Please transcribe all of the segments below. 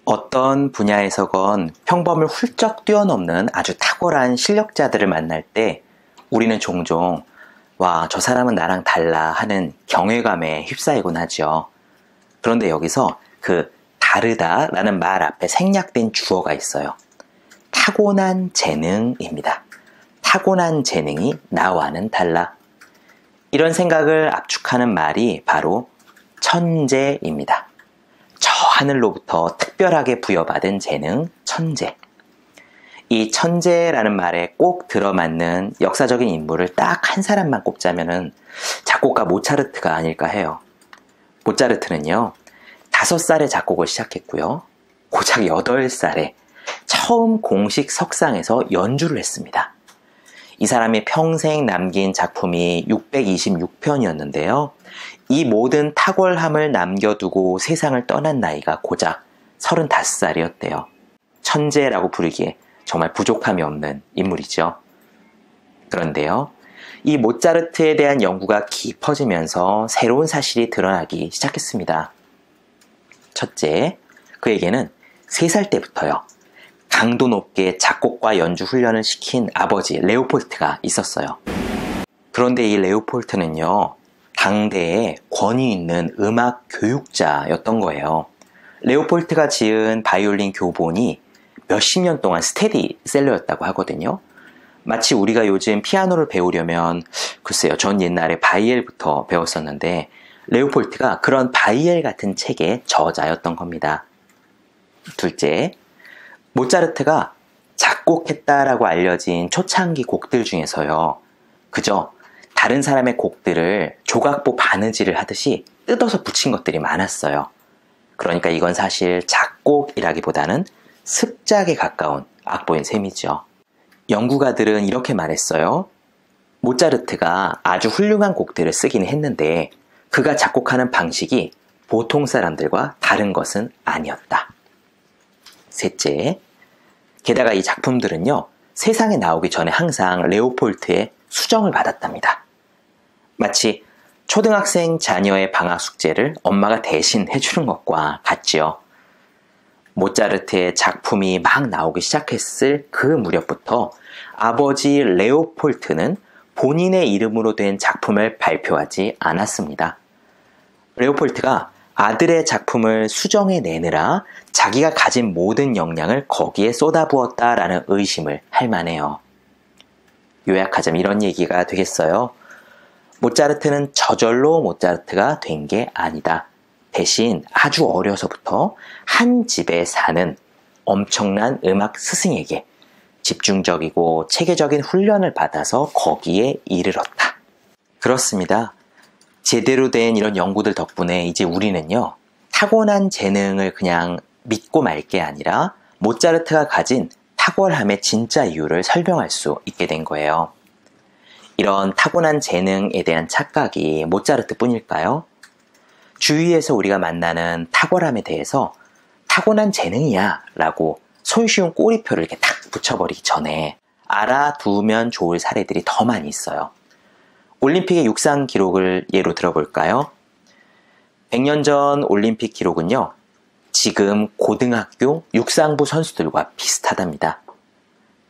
어떤 분야에서건 평범을 훌쩍 뛰어넘는 아주 탁월한 실력자들을 만날 때 우리는 종종 와, 저 사람은 나랑 달라 하는 경외감에 휩싸이곤 하죠. 그런데 여기서 그 다르다라는 말 앞에 생략된 주어가 있어요. 타고난 재능입니다. 타고난 재능이 나와는 달라. 이런 생각을 압축하는 말이 바로 천재입니다. 저 하늘로부터 특별하게 부여받은 재능, 천재. 이 천재라는 말에 꼭 들어맞는 역사적인 인물을 딱 한 사람만 꼽자면은 작곡가 모차르트가 아닐까 해요. 모차르트는요, 5살에 작곡을 시작했고요. 고작 8살에 처음 공식 석상에서 연주를 했습니다. 이 사람이 평생 남긴 작품이 626편이었는데요. 이 모든 탁월함을 남겨두고 세상을 떠난 나이가 고작 35살이었대요. 천재라고 부르기에 정말 부족함이 없는 인물이죠. 그런데요, 이 모차르트에 대한 연구가 깊어지면서 새로운 사실이 드러나기 시작했습니다. 첫째, 그에게는 3살 때부터요, 강도 높게 작곡과 연주 훈련을 시킨 아버지 레오폴트가 있었어요. 그런데 이 레오폴트는요, 당대에 권위 있는 음악 교육자였던 거예요. 레오폴트가 지은 바이올린 교본이 몇십 년 동안 스테디셀러였다고 하거든요. 마치 우리가 요즘 피아노를 배우려면 글쎄요, 전 옛날에 바이엘부터 배웠었는데 레오폴트가 그런 바이엘 같은 책의 저자였던 겁니다. 둘째, 모차르트가 작곡했다라고 알려진 초창기 곡들 중에서요, 그저 다른 사람의 곡들을 조각보 바느질을 하듯이 뜯어서 붙인 것들이 많았어요. 그러니까 이건 사실 작곡이라기보다는 습작에 가까운 악보인 셈이죠. 연구가들은 이렇게 말했어요. 모차르트가 아주 훌륭한 곡들을 쓰긴 했는데 그가 작곡하는 방식이 보통 사람들과 다른 것은 아니었다. 셋째, 게다가 이 작품들은요, 세상에 나오기 전에 항상 레오폴트의 수정을 받았답니다. 마치 초등학생 자녀의 방학 숙제를 엄마가 대신 해주는 것과 같지요. 모차르트의 작품이 막 나오기 시작했을 그 무렵부터 아버지 레오폴트는 본인의 이름으로 된 작품을 발표하지 않았습니다. 레오폴트가 아들의 작품을 수정해 내느라 자기가 가진 모든 역량을 거기에 쏟아부었다라는 의심을 할 만해요. 요약하자면 이런 얘기가 되겠어요. 모차르트는 저절로 모차르트가 된 게 아니다. 대신 아주 어려서부터 한 집에 사는 엄청난 음악 스승에게 집중적이고 체계적인 훈련을 받아서 거기에 이르렀다. 그렇습니다. 제대로 된 이런 연구들 덕분에 이제 우리는요, 타고난 재능을 그냥 믿고 말 게 아니라 모차르트가 가진 탁월함의 진짜 이유를 설명할 수 있게 된 거예요. 이런 타고난 재능에 대한 착각이 모차르트 뿐일까요? 주위에서 우리가 만나는 탁월함에 대해서 타고난 재능이야 라고 손쉬운 꼬리표를 이렇게 탁 붙여버리기 전에 알아두면 좋을 사례들이 더 많이 있어요. 올림픽의 육상 기록을 예로 들어볼까요? 100년 전 올림픽 기록은요, 지금 고등학교 육상부 선수들과 비슷하답니다.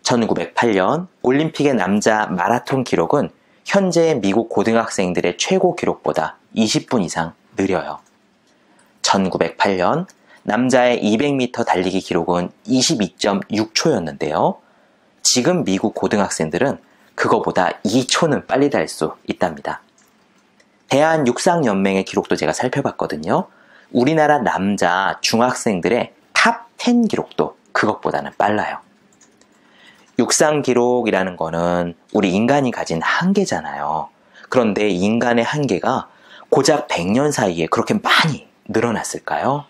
1908년 올림픽의 남자 마라톤 기록은 현재 미국 고등학생들의 최고 기록보다 20분 이상 느려요. 1908년 남자의 200m 달리기 기록은 22.6초였는데요. 지금 미국 고등학생들은 그거보다 2초는 빨리 달 수 있답니다. 대한육상연맹의 기록도 제가 살펴봤거든요. 우리나라 남자 중학생들의 탑 10 기록도 그것보다는 빨라요. 육상 기록이라는 거는 우리 인간이 가진 한계잖아요. 그런데 인간의 한계가 고작 100년 사이에 그렇게 많이 늘어났을까요?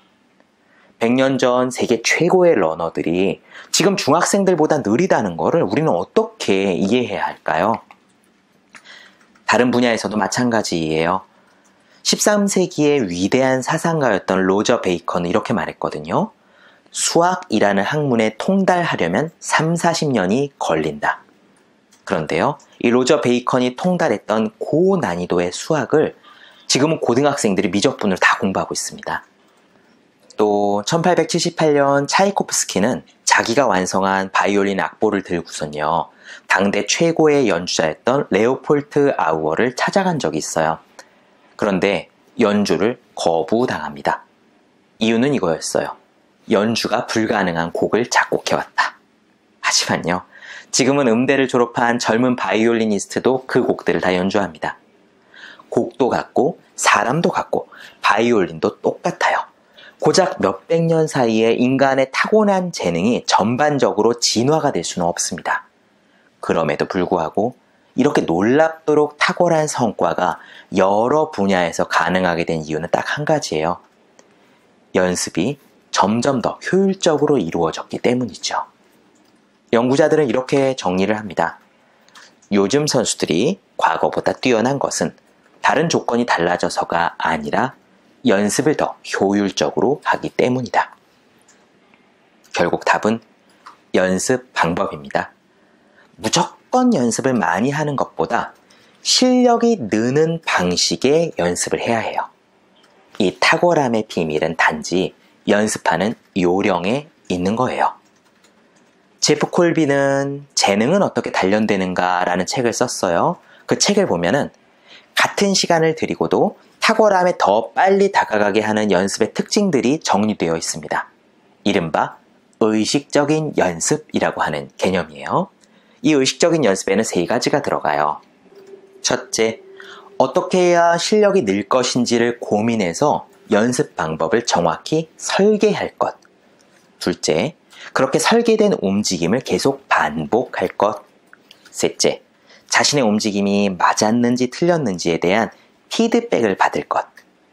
100년 전 세계 최고의 러너들이 지금 중학생들보다 느리다는 거를 우리는 어떻게 이해해야 할까요? 다른 분야에서도 마찬가지예요. 13세기의 위대한 사상가였던 로저 베이컨은 이렇게 말했거든요. 수학이라는 학문에 통달하려면 30-40년이 걸린다. 그런데요, 이 로저 베이컨이 통달했던 고난이도의 수학을 지금은 고등학생들이 미적분을 다 공부하고 있습니다. 또 1878년 차이코프스키는 자기가 완성한 바이올린 악보를 들고선요, 당대 최고의 연주자였던 레오폴트 아우어를 찾아간 적이 있어요. 그런데 연주를 거부당합니다. 이유는 이거였어요. 연주가 불가능한 곡을 작곡해왔다. 하지만요, 지금은 음대를 졸업한 젊은 바이올리니스트도 그 곡들을 다 연주합니다. 곡도 같고 사람도 같고 바이올린도 똑같아요. 고작 몇백 년 사이에 인간의 타고난 재능이 전반적으로 진화가 될 수는 없습니다. 그럼에도 불구하고 이렇게 놀랍도록 탁월한 성과가 여러 분야에서 가능하게 된 이유는 딱 한 가지예요. 연습이 점점 더 효율적으로 이루어졌기 때문이죠. 연구자들은 이렇게 정리를 합니다. 요즘 선수들이 과거보다 뛰어난 것은 다른 조건이 달라져서가 아니라 연습을 더 효율적으로 하기 때문이다. 결국 답은 연습 방법입니다. 무조건 연습을 많이 하는 것보다 실력이 느는 방식의 연습을 해야 해요. 이 탁월함의 비밀은 단지 연습하는 요령에 있는 거예요. 제프 콜비는 재능은 어떻게 단련되는가 라는 책을 썼어요. 그 책을 보면은 같은 시간을 들이고도 탁월함에 더 빨리 다가가게 하는 연습의 특징들이 정리되어 있습니다. 이른바 의식적인 연습이라고 하는 개념이에요. 이 의식적인 연습에는 3가지가 들어가요. 첫째, 어떻게 해야 실력이 늘 것인지를 고민해서 연습 방법을 정확히 설계할 것. 둘째, 그렇게 설계된 움직임을 계속 반복할 것. 셋째, 자신의 움직임이 맞았는지 틀렸는지에 대한 피드백을 받을 것.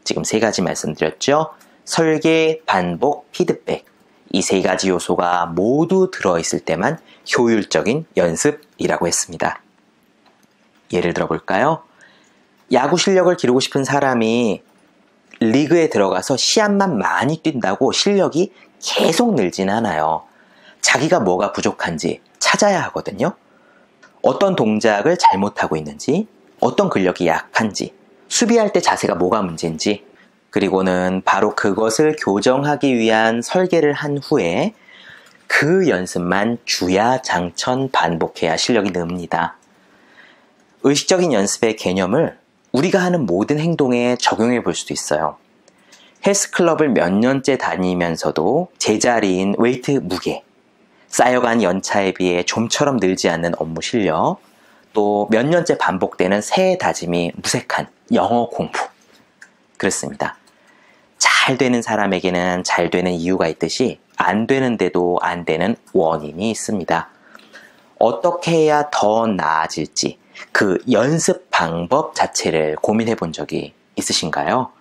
지금 3가지 말씀드렸죠? 설계, 반복, 피드백. 이 3가지 요소가 모두 들어있을 때만 효율적인 연습이라고 했습니다. 예를 들어 볼까요? 야구 실력을 기르고 싶은 사람이 리그에 들어가서 시합만 많이 뛴다고 실력이 계속 늘진 않아요. 자기가 뭐가 부족한지 찾아야 하거든요. 어떤 동작을 잘못하고 있는지, 어떤 근력이 약한지, 수비할 때 자세가 뭐가 문제인지, 그리고는 바로 그것을 교정하기 위한 설계를 한 후에 그 연습만 주야장천 반복해야 실력이 늡니다. 의식적인 연습의 개념을 우리가 하는 모든 행동에 적용해 볼 수도 있어요. 헬스클럽을 몇 년째 다니면서도 제자리인 웨이트 무게, 쌓여간 연차에 비해 좀처럼 늘지 않는 업무 실력, 또 몇 년째 반복되는 새해 다짐이 무색한 영어 공부. 그렇습니다. 잘 되는 사람에게는 잘 되는 이유가 있듯이 안 되는데도 안 되는 원인이 있습니다. 어떻게 해야 더 나아질지 그 연습 방법 자체를 고민해 본 적이 있으신가요?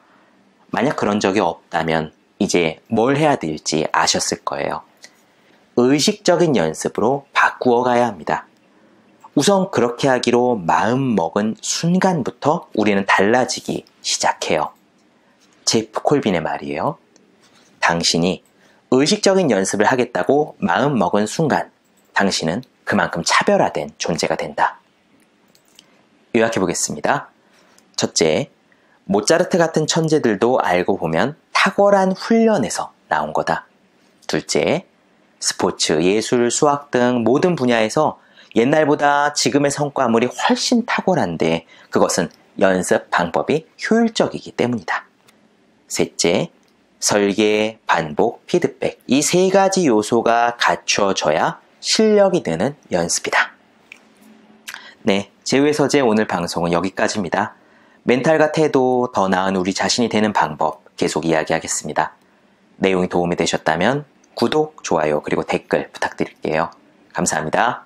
만약 그런 적이 없다면 이제 뭘 해야 될지 아셨을 거예요. 의식적인 연습으로 바꾸어 가야 합니다. 우선 그렇게 하기로 마음먹은 순간부터 우리는 달라지기 시작해요. 제프 콜빈의 말이에요. 당신이 의식적인 연습을 하겠다고 마음먹은 순간 당신은 그만큼 차별화된 존재가 된다. 요약해 보겠습니다. 첫째, 모차르트 같은 천재들도 알고 보면 탁월한 훈련에서 나온 거다. 둘째, 스포츠, 예술, 수학 등 모든 분야에서 옛날보다 지금의 성과물이 훨씬 탁월한데 그것은 연습 방법이 효율적이기 때문이다. 셋째, 설계, 반복, 피드백. 이 3가지 요소가 갖추어져야 실력이 느는 연습이다. 네, 제우의서재 오늘 방송은 여기까지입니다. 멘탈과 태도, 더 나은 우리 자신이 되는 방법 계속 이야기하겠습니다. 내용이 도움이 되셨다면 구독, 좋아요, 그리고 댓글 부탁드릴게요. 감사합니다.